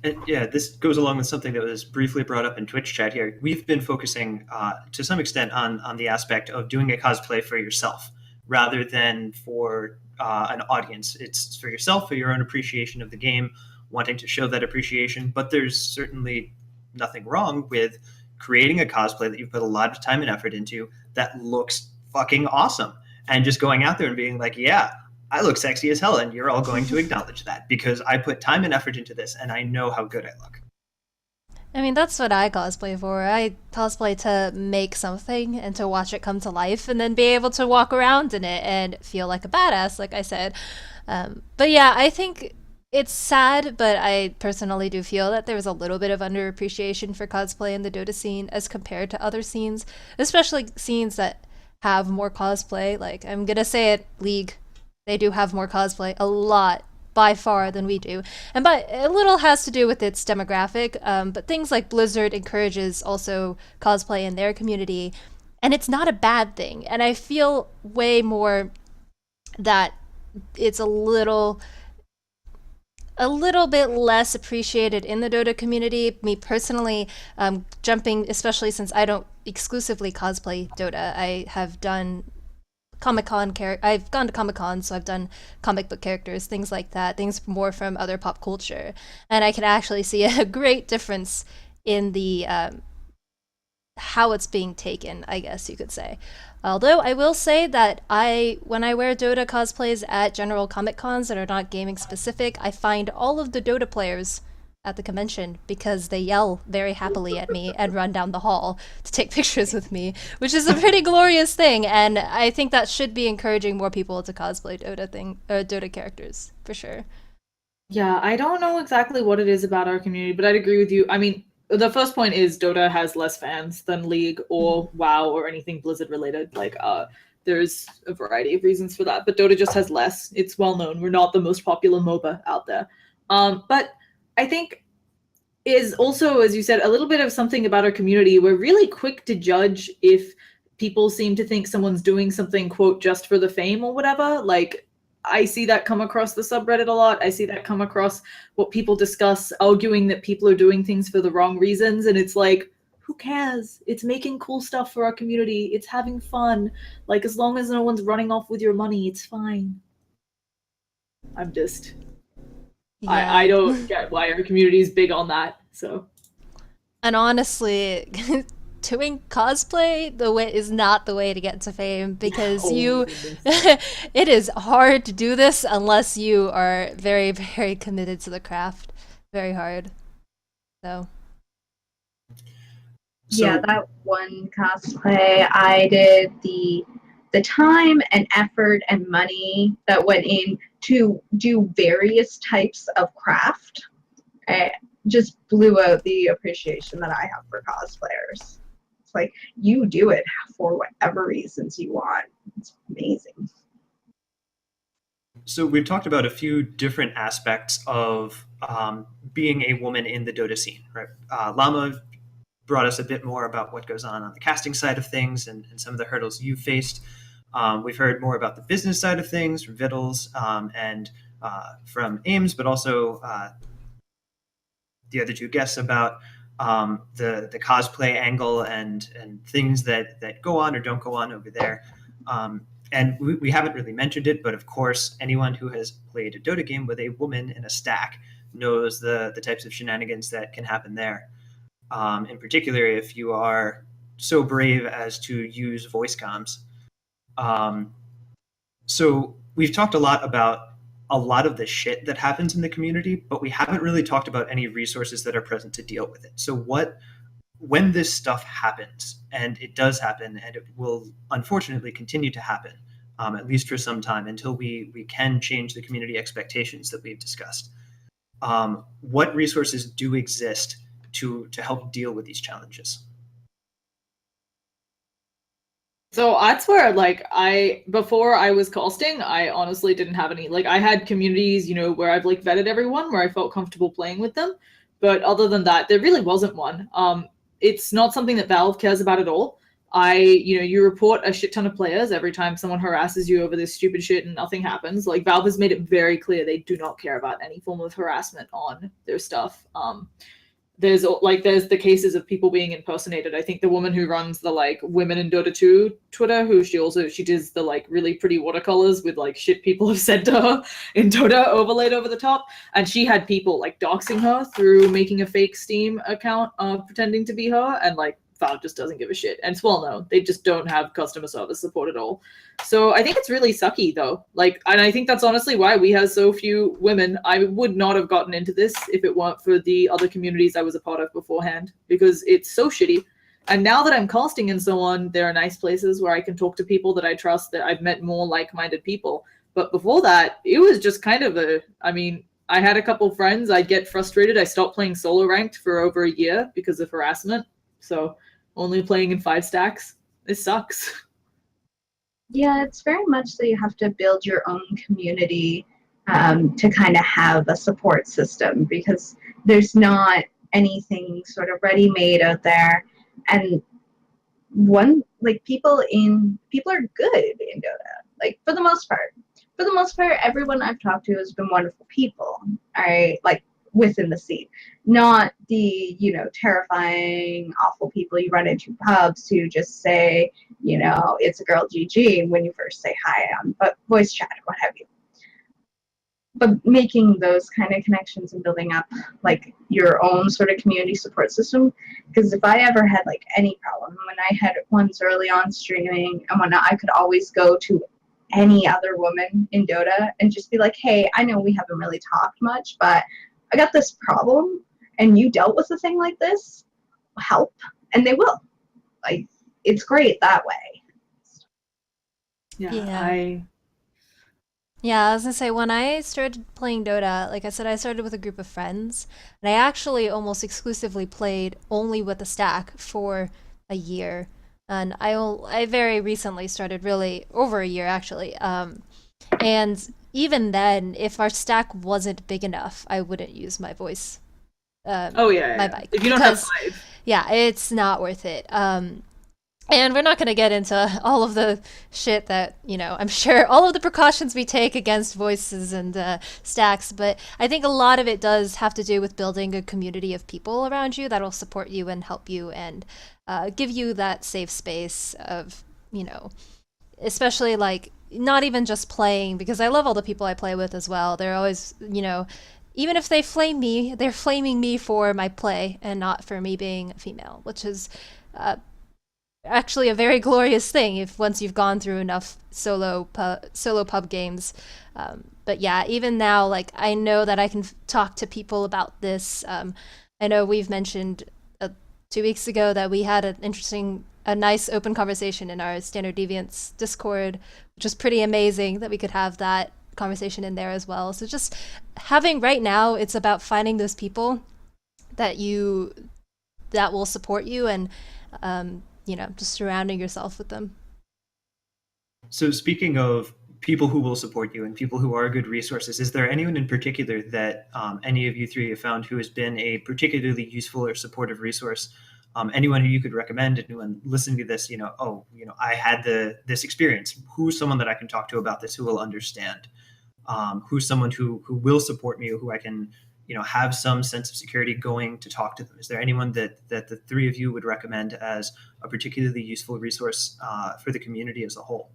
And yeah, this goes along with something that was briefly brought up in Twitch chat here. We've been focusing to some extent on the aspect of doing a cosplay for yourself rather than for an audience. It's for yourself, for your own appreciation of the game, wanting to show that appreciation. But there's certainly nothing wrong with creating a cosplay that you've put a lot of time and effort into that looks fucking awesome, and just going out there and being like, yeah, I look sexy as hell, and you're all going to acknowledge that because I put time and effort into this, and I know how good I look. I mean, that's what I cosplay for. I cosplay to make something and to watch it come to life and then be able to walk around in it and feel like a badass, like I said. But yeah, I think it's sad, but I personally do feel that there's a little bit of underappreciation for cosplay in the Dota scene as compared to other scenes, especially scenes that have more cosplay. Like, I'm gonna say it, League. They do have more cosplay, a lot, by far than we do. And by a little has to do with its demographic, but things like Blizzard encourages also cosplay in their community, and it's not a bad thing. And I feel way more that it's a little bit less appreciated in the Dota community. Me personally, jumping, especially since I don't exclusively cosplay Dota, I have done I've gone to Comic-Con, so I've done comic book characters, things like that, things more from other pop culture. And I can actually see a great difference in the how it's being taken, I guess you could say. Although I will say that when I wear Dota cosplays at general Comic Cons that are not gaming specific, I find all of the Dota players at the convention because they yell very happily at me and run down the hall to take pictures with me, which is a pretty glorious thing. And I think that should be encouraging more people to cosplay Dota characters for sure. Yeah, I don't know exactly what it is about our community, but I'd agree with you. I mean, the first point is Dota has less fans than League or WoW or anything Blizzard related. Like, there's a variety of reasons for that, but Dota just has less. It's well known. We're not the most popular MOBA out there. But I think is also, as you said, a little bit of something about our community. We're really quick to judge if people seem to think someone's doing something, quote, just for the fame or whatever. Like, I see that come across the subreddit a lot. I see that come across what people discuss, arguing that people are doing things for the wrong reasons. And it's like, who cares? It's making cool stuff for our community. It's having fun. Like, as long as no one's running off with your money, it's fine. I'm just... Yeah. I don't get why our community is big on that. So, and honestly, doing cosplay is not the way to get to fame, because it is hard to do this unless you are very, very committed to the craft. Very hard. So yeah, that one cosplay, I did the time and effort and money that went in to do various types of craft. It just blew out the appreciation that I have for cosplayers. It's like, you do it for whatever reasons you want. It's amazing. So we've talked about a few different aspects of being a woman in the Dota scene, right? Llama brought us a bit more about what goes on the casting side of things and some of the hurdles you faced. We've heard more about the business side of things from Vdles and from Ames, but also the other two guests about the cosplay angle and things that go on or don't go on over there. And we haven't really mentioned it, but of course, anyone who has played a Dota game with a woman in a stack knows the types of shenanigans that can happen there. In particular, if you are so brave as to use voice comms. So we've talked a lot about a lot of the shit that happens in the community, but we haven't really talked about any resources that are present to deal with it. So when this stuff happens, and it does happen, and it will unfortunately continue to happen, at least for some time, until we can change the community expectations that we've discussed. What resources do exist to help deal with these challenges? So that's where, like, before I was casting, I honestly didn't have any. Like, I had communities, where I've like vetted everyone, where I felt comfortable playing with them. But other than that, there really wasn't one. It's not something that Valve cares about at all. You report a shit ton of players every time someone harasses you over this stupid shit and nothing happens. Like, Valve has made it very clear they do not care about any form of harassment on their stuff. There's the cases of people being impersonated. I think the woman who runs the like Women in Dota 2 Twitter, she does the like really pretty watercolors with like shit people have said to her in Dota overlaid over the top, and she had people like doxing her through making a fake Steam account pretending to be her, and like Valve just doesn't give a shit, and it's well known they just don't have customer service support at all. So I think it's really sucky though. Like, and I think that's honestly why we have so few women. I would not have gotten into this if it weren't for the other communities I was a part of beforehand, because it's so shitty. And now that I'm casting and so on, there are nice places where I can talk to people that I trust, that I've met more like-minded people. But before that, it was just kind of I had a couple friends, I'd get frustrated. I stopped playing solo ranked for over a year because of harassment. So only playing in 5 stacks. It sucks. Yeah, it's very much that you have to build your own community to kind of have a support system, because there's not anything sort of ready made out there. And people are good in Dota, like for the most part. For the most part, everyone I've talked to has been wonderful people. All right, like within the scene, not the terrifying, awful people you run into pubs who just say it's a girl GG when you first say hi on voice chat or what have you. But making those kind of connections and building up like your own sort of community support system, because if I ever had like any problem, when I had ones early on streaming and whatnot, I could always go to any other woman in Dota and just be like, hey, I know we haven't really talked much, but I got this problem and you dealt with a thing like this, help. And they will. Like, it's great that way. Yeah. Yeah, I was gonna say, when I started playing Dota, like I said, I started with a group of friends, and I actually almost exclusively played only with the stack for a year. And I very recently started, really over a year actually. And even then, if our stack wasn't big enough, I wouldn't use my voice, my mic, If you don't have because 5. yeah, it's not worth it. And we're not going to get into all of the shit that, I'm sure all of the precautions we take against voices and stacks, but I think a lot of it does have to do with building a community of people around you that will support you and help you and give you that safe space of, especially like not even just playing, because I love all the people I play with as well. They're always, even if they flame me, they're flaming me for my play and not for me being female, which is actually a very glorious thing if once you've gone through enough solo pub games. But yeah, even now, like I know that I can talk to people about this. I know we've mentioned 2 weeks ago that we had a nice open conversation in our Standard Deviants Discord, which was pretty amazing that we could have that conversation in there as well. So just having right now, it's about finding those people that will support you and just surrounding yourself with them. So speaking of people who will support you and people who are good resources, is there anyone in particular that any of you three have found who has been a particularly useful or supportive resource? Anyone who you could recommend, anyone listening to this, I had this experience. Who's someone that I can talk to about this who will understand? Who's someone who will support me, or who I can have some sense of security going to talk to them? Is there anyone that the three of you would recommend as a particularly useful resource for the community as a whole?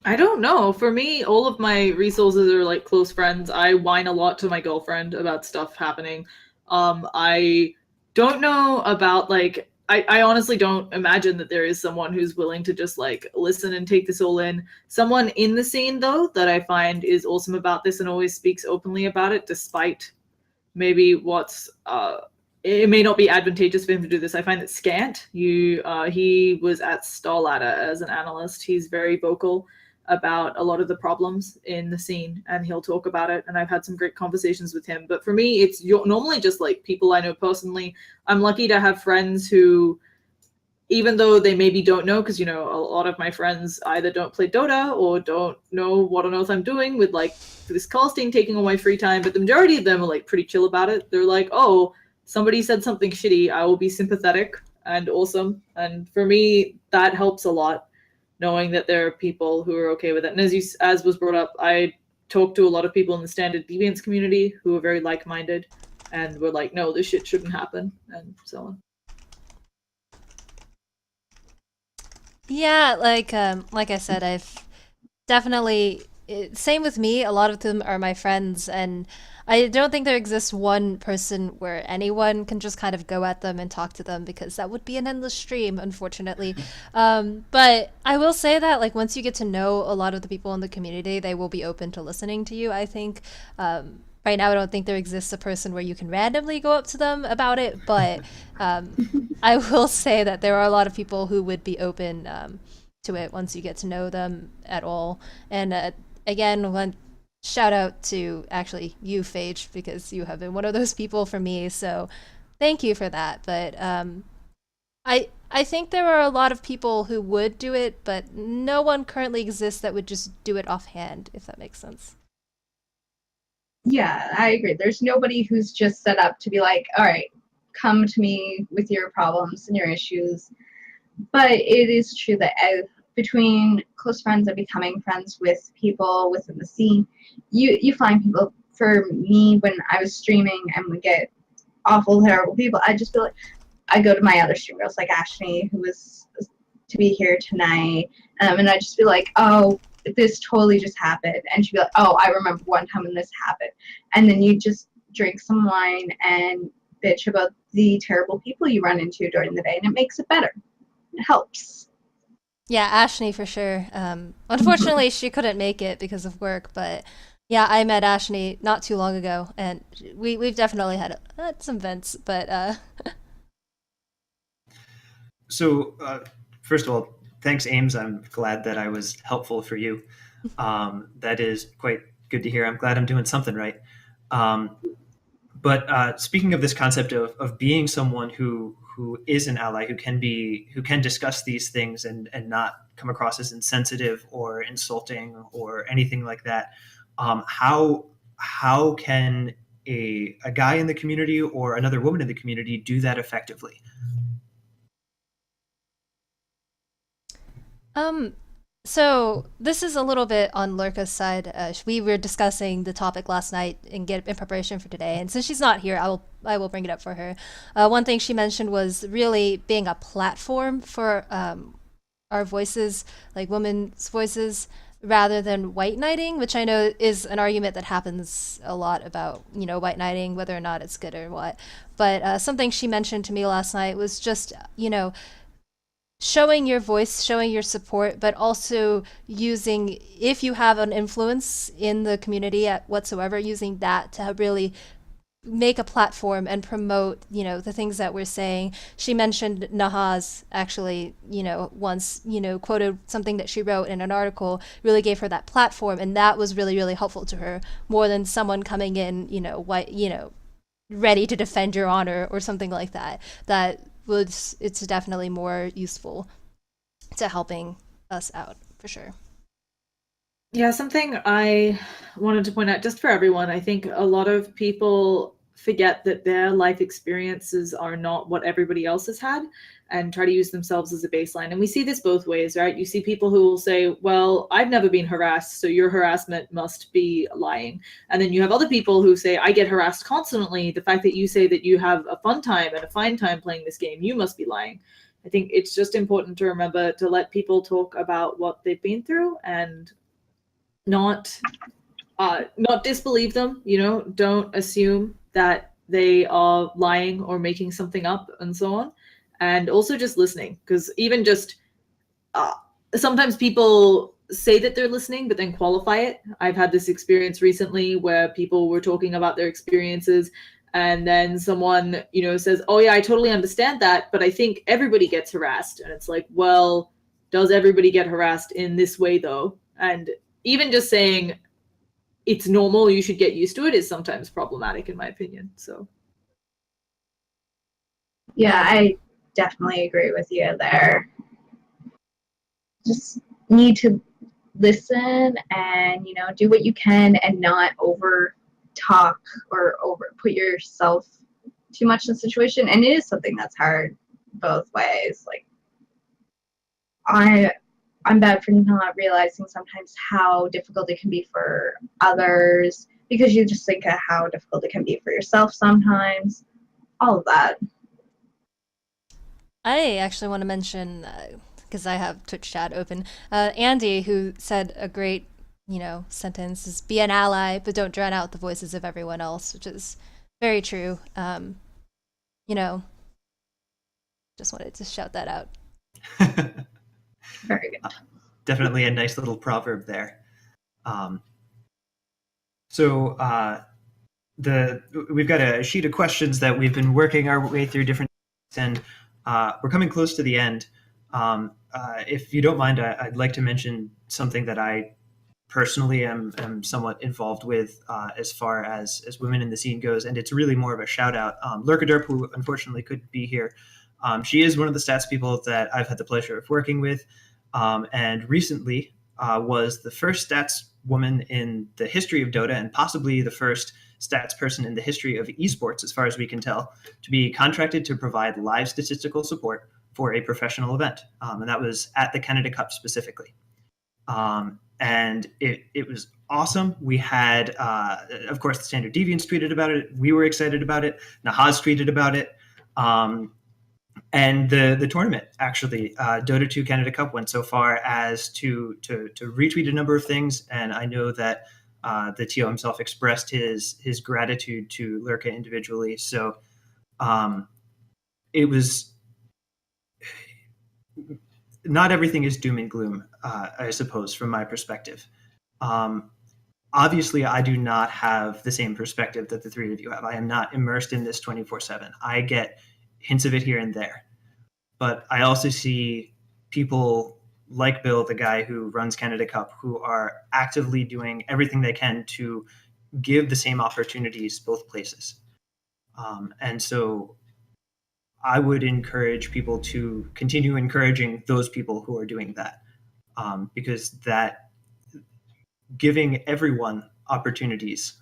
I don't know. For me, all of my resources are like close friends. I whine a lot to my girlfriend about stuff happening. I don't know about like I honestly don't imagine that there is someone who's willing to just like listen and take this all in. Someone in the scene though that I find is awesome about this and always speaks openly about it, despite maybe it may not be advantageous for him to do this. I find that Scant, he was at Starladder as an analyst. He's very vocal about a lot of the problems in the scene, and he'll talk about it, and I've had some great conversations with him. But for me, it's normally just like people I know personally. I'm lucky to have friends who, even though they maybe don't know, because a lot of my friends either don't play Dota or don't know what on earth I'm doing with like this casting taking all my free time, but the majority of them are like pretty chill about it. They're like, oh, somebody said something shitty, I will be sympathetic and awesome. And for me, that helps a lot, knowing that there are people who are okay with it. And as was brought up, I talked to a lot of people in the Standard Deviants community who are very like-minded and were like, no, this shit shouldn't happen, and so on. Yeah, like I said, I've definitely, same with me. A lot of them are my friends, and I don't think there exists one person where anyone can just kind of go at them and talk to them, because that would be an endless stream, unfortunately. But I will say that like once you get to know a lot of the people in the community, they will be open to listening to you, I think. Right now, I don't think there exists a person where you can randomly go up to them about it, but I will say that there are a lot of people who would be open to it once you get to know them at all. And again, one shout out to actually you, Phage, because you have been one of those people for me. So thank you for that. But I think there are a lot of people who would do it, but no one currently exists that would just do it offhand, if that makes sense. Yeah, I agree. There's nobody who's just set up to be like, all right, come to me with your problems and your issues. But it is true that between close friends and becoming friends with people within the scene, you find people. For me, when I was streaming and would get awful, terrible people, I just feel like I go to my other stream girls like Ashley, who was to be here tonight, and I just be like, oh, this totally just happened, and she'd be like, oh, I remember one time when this happened, and then you just drink some wine and bitch about the terrible people you run into during the day, and it makes it better. It helps. Yeah, Ashley for sure. Unfortunately, she couldn't make it because of work, but yeah, I met Ashley not too long ago, and we've definitely had some vents, but So, first of all, thanks, Ames. I'm glad that I was helpful for you. That is quite good to hear. I'm glad I'm doing something right. But speaking of this concept of being someone who is an ally, who can discuss these things and not come across as insensitive or insulting or anything like that, how can a guy in the community or another woman in the community do that effectively? Um, so this is a little bit on Lurka's side. We were discussing the topic last night in preparation for today, and since she's not here, I will bring it up for her. One thing she mentioned was really being a platform for our voices, like women's voices, rather than white knighting, which I know is an argument that happens a lot about, white knighting, whether or not it's good or what. But something she mentioned to me last night was just, showing your voice, showing your support, but also using, if you have an influence in the community at whatsoever, using that to really make a platform and promote, the things that we're saying. She mentioned Nahaz actually, once, quoted something that she wrote in an article, really gave her that platform, and that was really, really helpful to her, more than someone coming in, white, ready to defend your honor or something like that. It's definitely more useful to helping us out for sure. Yeah, something I wanted to point out just for everyone, I think a lot of people forget that their life experiences are not what everybody else has had and try to use themselves as a baseline. And we see this both ways, right? You see people who will say, well, I've never been harassed, so your harassment must be lying. And then you have other people who say, I get harassed constantly. The fact that you say that you have a fun time and a fine time playing this game, you must be lying. I think it's just important to remember to let people talk about what they've been through and not disbelieve them. Don't assume that they are lying or making something up and so on. And also just listening, because even just sometimes people say that they're listening but then qualify it. I've had this experience recently where people were talking about their experiences and then someone says, oh yeah, I totally understand that, but I think everybody gets harassed. And it's like, well, does everybody get harassed in this way though? And even just saying it's normal, you should get used to it, is sometimes problematic in my opinion. So Yeah, I definitely agree with you there. Just need to listen and do what you can and not over talk or over put yourself too much in the situation. And it is something that's hard both ways. Like I'm bad for not realizing sometimes how difficult it can be for others, because you just think of how difficult it can be for yourself sometimes. All of that. I actually want to mention, because I have Twitch chat open, Andy, who said a great, sentence, is be an ally, but don't drown out the voices of everyone else, which is very true. Just wanted to shout that out. Very good. Definitely a nice little proverb there. So we've got a sheet of questions that we've been working our way through different, and we're coming close to the end. If you don't mind, I'd like to mention something that I personally am somewhat involved with as far as women in the scene goes, and it's really more of a shout out. Lurkaderp, who unfortunately couldn't be here, She is one of the stats people that I've had the pleasure of working with, and recently was the first stats woman in the history of Dota, and possibly the first stats person in the history of esports, as far as we can tell, to be contracted to provide live statistical support for a professional event. And that was at the Canada Cup specifically. And it was awesome. We had, of course, the Standard Deviants tweeted about it. We were excited about it. Nahaz tweeted about it. And the tournament, actually, Dota 2 Canada Cup went so far as to retweet a number of things. And I know that the TO himself expressed his gratitude to Lurka individually. So it was, not everything is doom and gloom, I suppose, from my perspective. Obviously, I do not have the same perspective that the three of you have. I am not immersed in this 24/7. I get hints of it here and there. But I also see people like Bill, the guy who runs Canada Cup, who are actively doing everything they can to give the same opportunities both places. And so I would encourage people to continue encouraging those people who are doing that, because that giving everyone opportunities,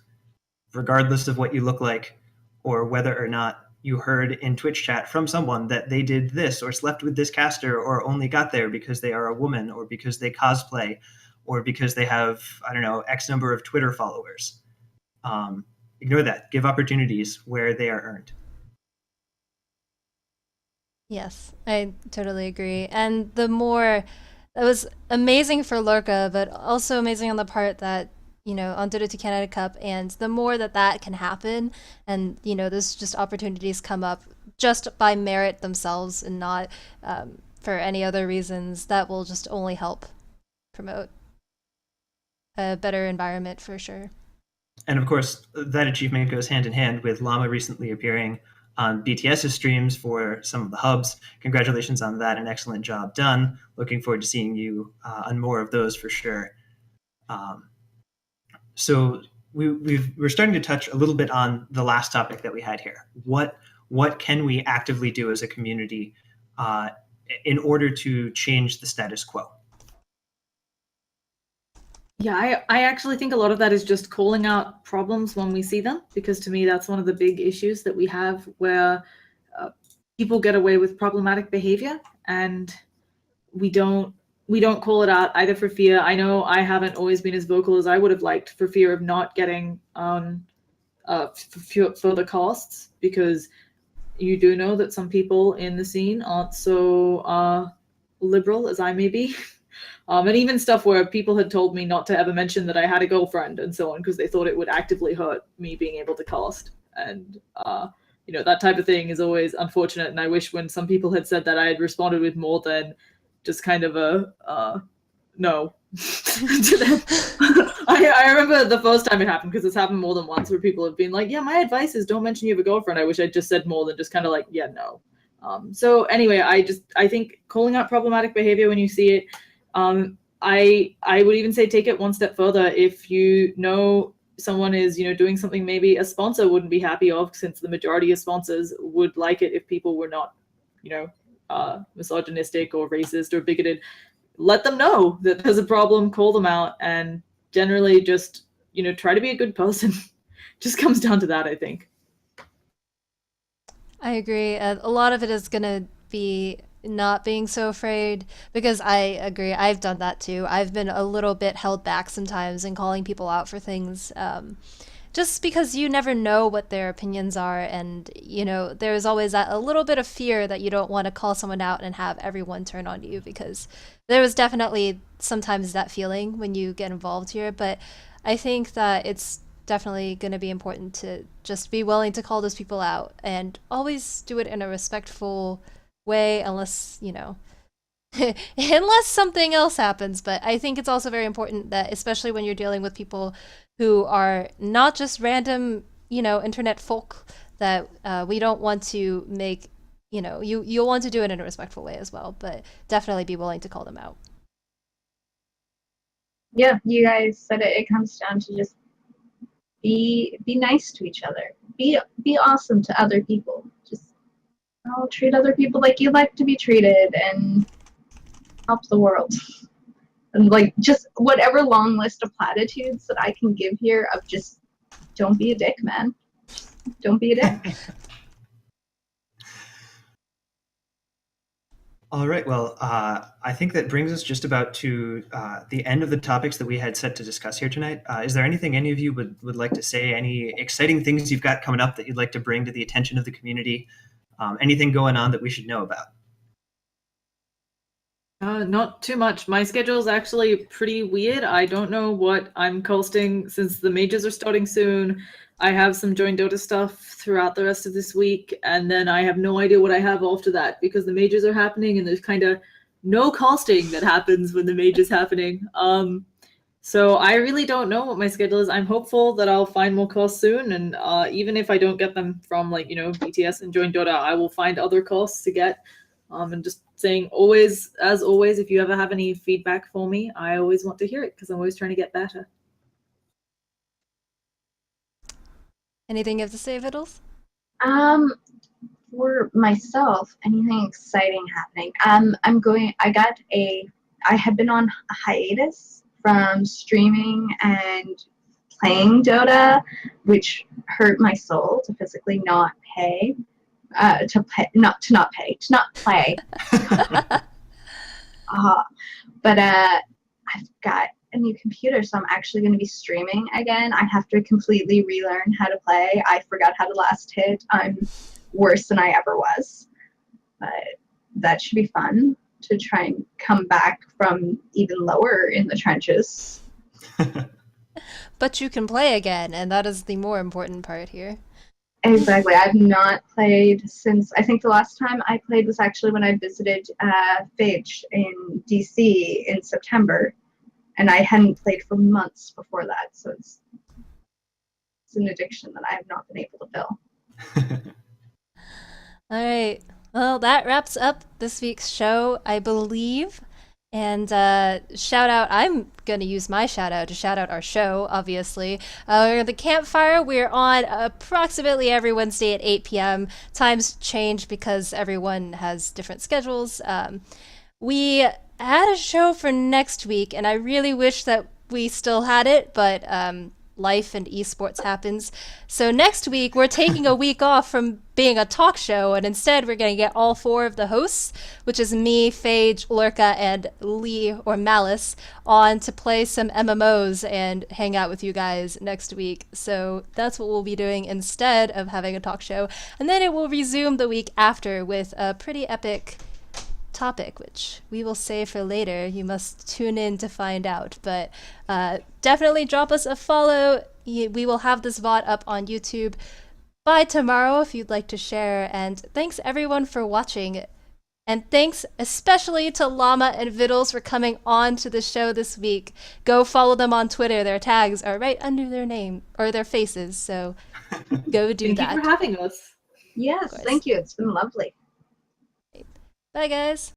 regardless of what you look like or whether or not you heard in Twitch chat from someone that they did this or slept with this caster or only got there because they are a woman or because they cosplay or because they have, I don't know, X number of Twitter followers. Ignore that. Give opportunities where they are earned. Yes, I totally agree. And the more, it was amazing for Lorca, but also amazing on the part that, you know, on Dota 2 Canada Cup, and the more that that can happen, and, you know, there's just opportunities come up just by merit themselves and not for any other reasons, that will just only help promote a better environment for sure. And of course, that achievement goes hand in hand with Llama recently appearing on BTS's streams for some of the hubs. Congratulations on that. An excellent job done. Looking forward to seeing you on more of those for sure. So we're starting to touch a little bit on the last topic that we had here. What can we actively do as a community in order to change the status quo? Yeah, I actually think a lot of that is just calling out problems when we see them, because to me that's one of the big issues that we have, where people get away with problematic behavior and we don't call it out either for fear. I know I haven't always been as vocal as I would have liked for fear of not getting for the costs, because you do know that some people in the scene aren't so liberal as I may be. And even stuff where people had told me not to ever mention that I had a girlfriend and so on, because they thought it would actively hurt me being able to cast. And, you know, that type of thing is always unfortunate. And I wish when some people had said that, I had responded with more than just kind of a no to them. I remember the first time it happened, because it's happened more than once, where people have been like, yeah, my advice is don't mention you have a girlfriend. I wish I'd just said more than just kind of like, yeah, no. So anyway, I think calling out problematic behavior when you see it, I would even say take it one step further. If you know someone is, you know, doing something maybe a sponsor wouldn't be happy of, since the majority of sponsors would like it if people were not, you know, misogynistic or racist or bigoted, let them know that there's a problem, call them out, and generally just, you know, try to be a good person. Just comes down to that, I think. I agree. A lot of it is going to be not being so afraid, because I agree. I've done that too. I've been a little bit held back sometimes in calling people out for things, just because you never know what their opinions are. And, you know, there's always that a little bit of fear that you don't want to call someone out and have everyone turn on you, because there was definitely sometimes that feeling when you get involved here. But I think that it's definitely going to be important to just be willing to call those people out, and always do it in a respectful way, unless, you know, unless something else happens. But I think it's also very important that, especially when you're dealing with people who are not just random, you know, internet folk, that we don't want to make, you know, you'll want to do it in a respectful way as well, but definitely be willing to call them out. Yeah, you guys said it. It comes down to just be nice to each other. Be awesome to other people. Just I'll treat other people like you like to be treated and help the world. And like just whatever long list of platitudes that I can give here of just don't be a dick, man. Just don't be a dick. All right. Well, I think that brings us just about to the end of the topics that we had set to discuss here tonight. Is there anything any of you would like to say? Any exciting things you've got coming up that you'd like to bring to the attention of the community? Anything going on that we should know about? Not too much. My schedule is actually pretty weird. I don't know what I'm casting since the majors are starting soon. I have some Join Dota stuff throughout the rest of this week, and then I have no idea what I have after that because the majors are happening and there's kind of no casting that happens when the major's happening. So I really don't know what my schedule is. I'm hopeful that I'll find more casts soon, and even if I don't get them from like, BTS and Join Dota, I will find other casts to get. And just saying, always, as always, if you ever have any feedback for me, I always want to hear it because I'm always trying to get better. Anything you have to say, Vdles? For myself, anything exciting happening? I had been on a hiatus from streaming and playing Dota, which hurt my soul to physically not play. But I've got a new computer, so I'm actually going to be streaming again. I have to completely relearn how to play. I forgot how to last hit. I'm worse than I ever was. But that should be fun to try and come back from even lower in the trenches. But you can play again, and that is the more important part here. Exactly. I've not played since, I think the last time I played was actually when I visited Phage in DC in September, and I hadn't played for months before that, so it's an addiction that I have not been able to fill. All right. Well, that wraps up this week's show, I believe. And shout out, I'm going to use my shout out to shout out our show, obviously. The Campfire, we're on approximately every Wednesday at 8 p.m. Times change because everyone has different schedules. We had a show for next week, and I really wish that we still had it, but life and esports happens. So next week, we're taking a week off from being a talk show, and instead we're going to get all four of the hosts, which is me, Phage, Lurka, and Lee, or Malice, on to play some MMOs and hang out with you guys next week. So that's what we'll be doing instead of having a talk show. And then it will resume the week after with a pretty epic topic, which we will save for later. You must tune in to find out, but definitely drop us a follow. We will have this VOD up on YouTube by tomorrow if you'd like to share, and thanks everyone for watching, and thanks especially to Llama and Vdles for coming on to the show this week. Go follow them on Twitter. Their tags are right under their name or their faces, so go do that. Thank you for having us. Yes, thank you. It's been lovely. Bye, guys.